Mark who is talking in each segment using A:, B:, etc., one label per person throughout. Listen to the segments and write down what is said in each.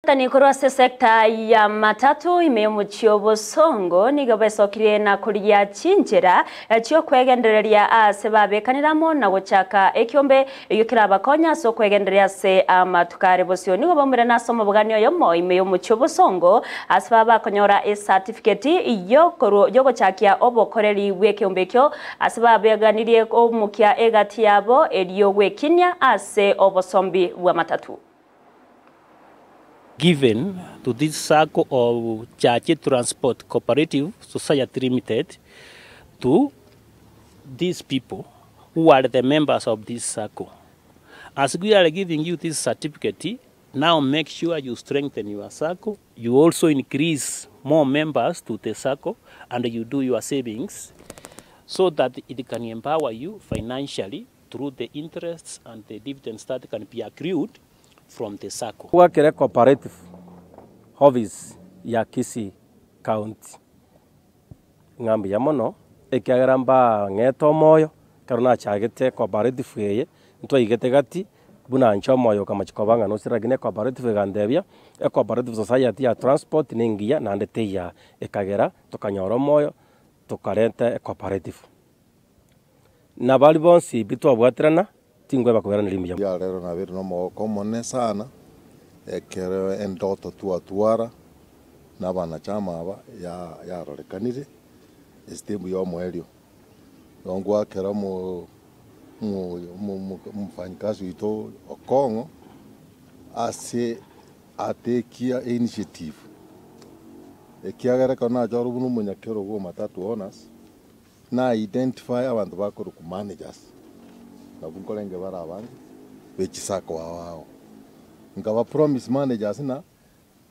A: Tani kurwase sekta ya matatu imeyomuchio bosongo nigabesokire na kuria chinjira chio kwegendereria ase babekaniramo na guchaka ekiombe yukira bakonya so kwegendereria se amatukare bosio nigo bomure nasomo buganio yomo imeyomuchio bosongo ase bakonyora e certificate iyo yogochakia obokoreri bwekiombe kyo ase babeganirie omukia egati yabo eriyo gwekinya ase obosombi bwa matatu.
B: Given to this circle of Church Transport Cooperative Society Limited to these people who are the members of this circle. As we are giving you this certificate, now make sure you strengthen your circle. You also increase more members to the circle and you do your savings so that it can empower you financially through the interests and the dividends that can be accrued from the circle.
C: Wakere cooperative office ya Kisii County. Ngambi ya mono ekiagera mba ngeto moyo karuna chagete cooperative yeye ntwa igete gati buna ncho moyo kama chikobanga no siragine cooperative gandebia cooperative society ya transport ningia na ndete ya ekagera tukanyoro moyo tukarete cooperative na bali bonsi bitwa bwatrana tingwe bakubera nilimya
D: ya rero na biru no moko mone sana ekero endoto tuara na bana chama aba ya rorekanire estembu yo mwerio ngwa kera mu mfanyikazi wito Okongo ase atekia initiative ekiagera kana joro bunu munyakero go matatu owners na identify abantu bakuru ku managers na bunkolenge barabandi bechisako wao ngaba promise managers na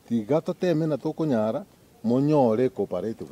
D: tigato teme na tokunyara monyore cooperative.